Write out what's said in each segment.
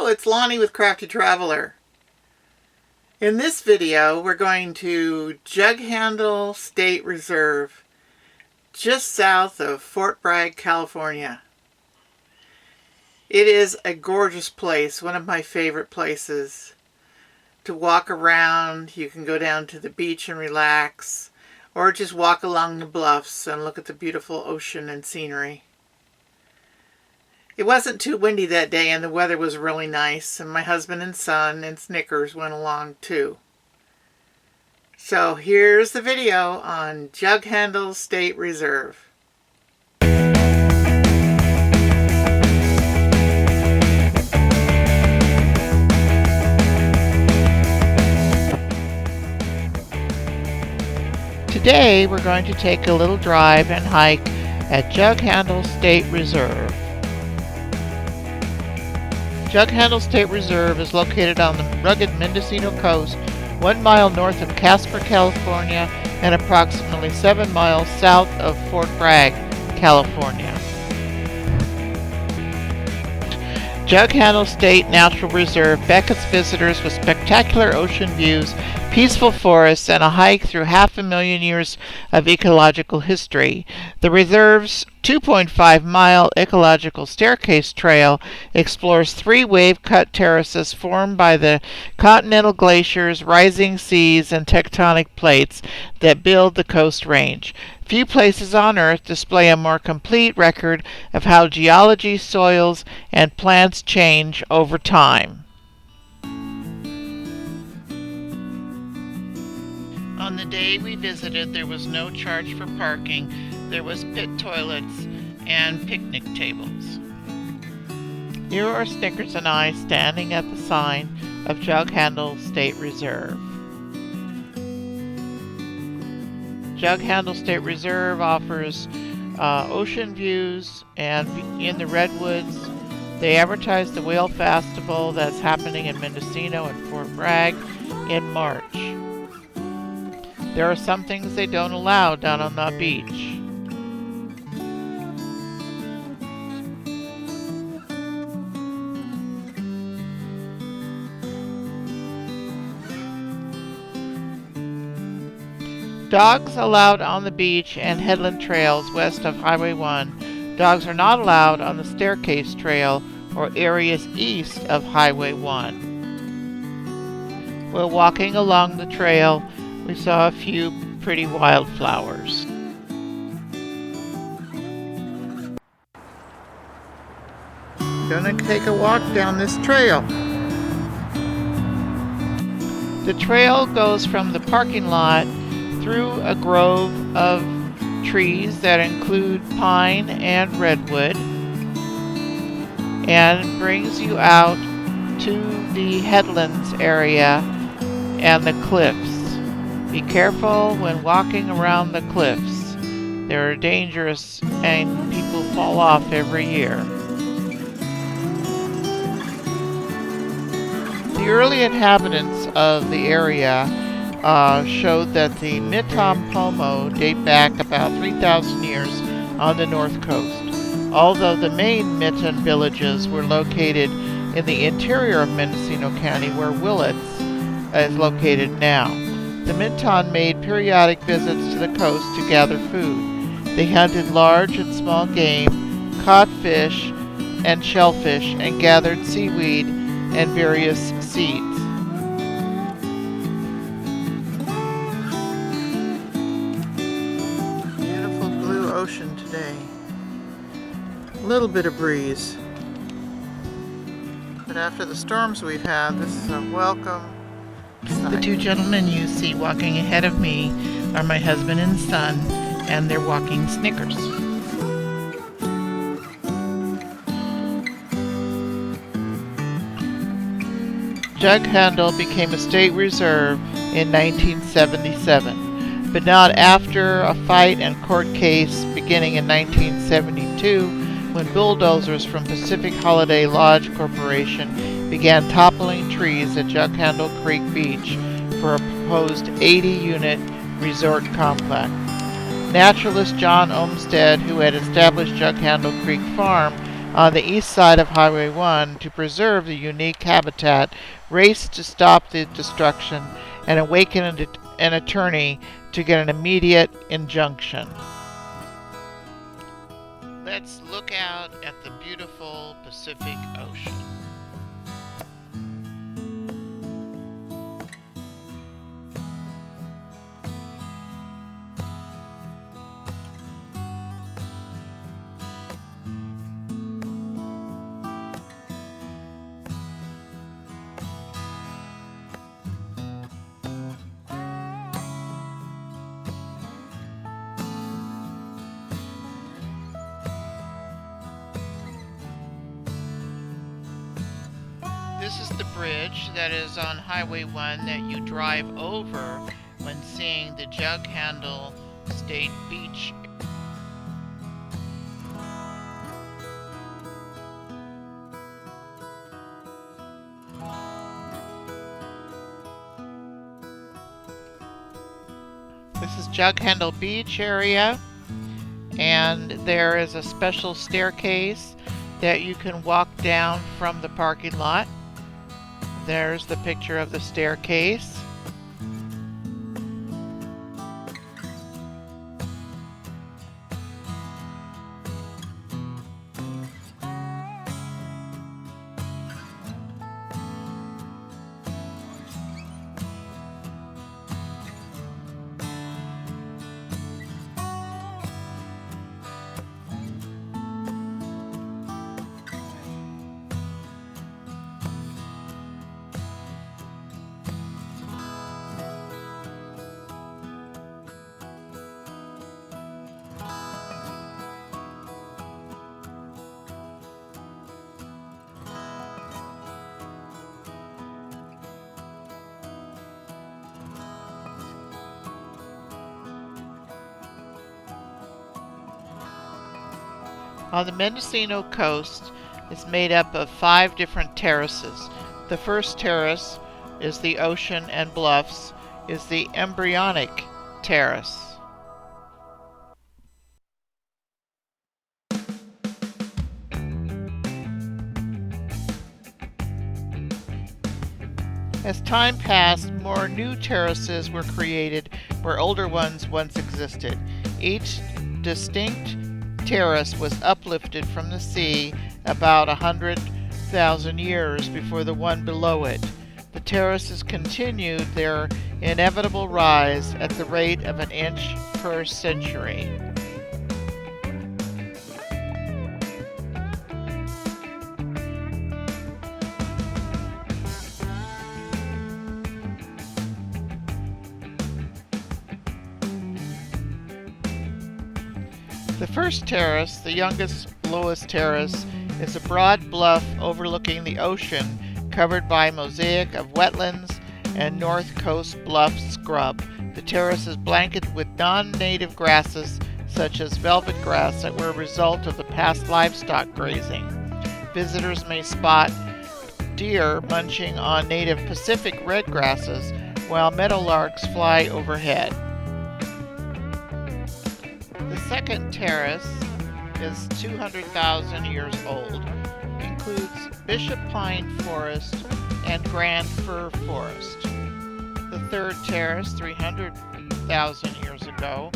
Hello, it's Lonnie with Crafty Traveler. In this video, we're going to Jug Handle State Reserve, just south of Fort Bragg, California. It is a gorgeous place, one of my favorite places to walk around. You can go down to the beach and relax, or just walk along the bluffs and look at the beautiful ocean and scenery. It wasn't too windy that day and the weather was really nice, and my husband and son and Snickers went along too. So here's the video on Jug Handle State Reserve. Today we're going to take a little drive and hike at Jug Handle State Reserve. Jug Handle State Reserve is located on the rugged Mendocino coast, 1 mile north of Casper, California, and approximately 7 miles south of Fort Bragg, California. Jug Handle State Natural Reserve beckons visitors with spectacular ocean views, peaceful forests, and a hike through 500,000 years of ecological history. The reserve's 2.5-mile ecological staircase trail explores 3 wave-cut terraces formed by the continental glaciers, rising seas, and tectonic plates that build the Coast Range. Few places on Earth display a more complete record of how geology, soils, and plants change over time. On the day we visited, there was no charge for parking. There was pit toilets and picnic tables. Here are Snickers and I standing at the sign of Jug Handle State Reserve. Jug Handle State Reserve offers ocean views, and in the redwoods they advertise the Whale Festival that's happening in Mendocino and Fort Bragg in March. There are some things they don't allow down on the beach. Dogs allowed on the beach and headland trails west of Highway 1. Dogs are not allowed on the staircase trail or areas east of Highway 1. While walking along the trail, we saw a few pretty wildflowers. Gonna take a walk down this trail. The trail goes from the parking lot through a grove of trees that include pine and redwood, and brings you out to the headlands area and the cliffs. Be careful when walking around the cliffs. They're dangerous and people fall off every year. The early inhabitants of the area showed that the Mitompomo date back about 3,000 years on the north coast, although the main Miton villages were located in the interior of Mendocino County, where Willits is located now. The Minton made periodic visits to the coast to gather food. They hunted large and small game, caught fish and shellfish, and gathered seaweed and various seeds. Beautiful blue ocean today. A little bit of breeze. But after the storms we've had, this is a welcome sight. The 2 gentlemen you see walking ahead of me are my husband and son, and they're walking Snickers. Jug Handle became a state reserve in 1977, but not after a fight and court case beginning in 1972, when bulldozers from Pacific Holiday Lodge Corporation began toppling trees at Jug Handle Creek Beach for a proposed 80-unit resort complex. Naturalist John Olmsted, who had established Jug Handle Creek Farm on the east side of Highway 1 to preserve the unique habitat, raced to stop the destruction, and awakened an attorney to get an immediate injunction. Let's look out at the beautiful Pacific Ocean. This is the bridge that is on Highway 1 that you drive over when seeing the Jug Handle State Beach. This is Jughandel Beach area, and there is a special staircase that you can walk down from the parking lot. There's the picture of the staircase. On the Mendocino coast is made up of 5 different terraces. The first terrace is the ocean and bluffs, is the embryonic terrace. As time passed, more new terraces were created where older ones once existed. Each distinct terrace was uplifted from the sea about 100,000 years before the one below it. The terraces continued their inevitable rise at the rate of an inch per century. The first terrace, the youngest, lowest terrace, is a broad bluff overlooking the ocean, covered by a mosaic of wetlands and north coast bluff scrub. The terrace is blanketed with non-native grasses, such as velvet grass, that were a result of the past livestock grazing. Visitors may spot deer munching on native Pacific red grasses, while meadowlarks fly overhead. The second terrace is 200,000 years old, includes Bishop Pine Forest and Grand Fir Forest. The third terrace, 300,000 years ago,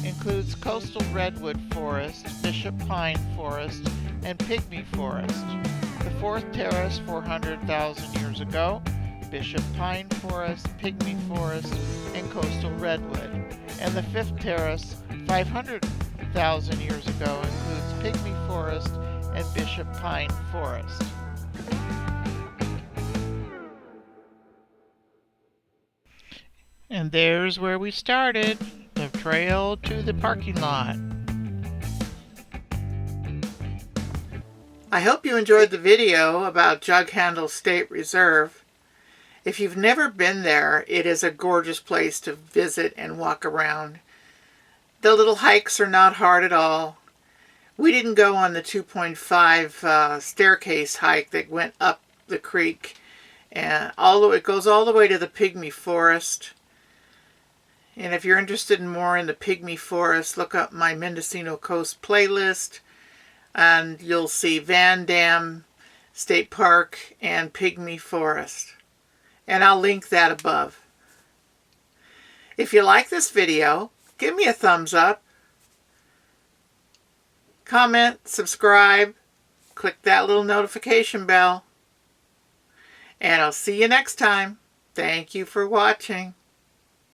includes coastal redwood forest, Bishop Pine Forest, and pygmy forest. The fourth terrace, 400,000 years ago, Bishop Pine Forest, pygmy forest, and coastal redwood. And the fifth terrace, 500,000 years ago, includes pygmy forest and Bishop Pine Forest. And there's where we started, the trail to the parking lot. I hope you enjoyed the video about Jug Handle State Reserve. If you've never been there, it is a gorgeous place to visit and walk around. The little hikes are not hard at all. We didn't go on the 2.5 staircase hike that went up the creek, and it goes all the way to the pygmy forest. And if you're interested in more in the pygmy forest, look up my Mendocino Coast playlist. and you'll see Van Dam State Park and Pygmy Forest. And I'll link that above. If you like this video, give me a thumbs up, comment, subscribe, click that little notification bell, and I'll see you next time. Thank you for watching.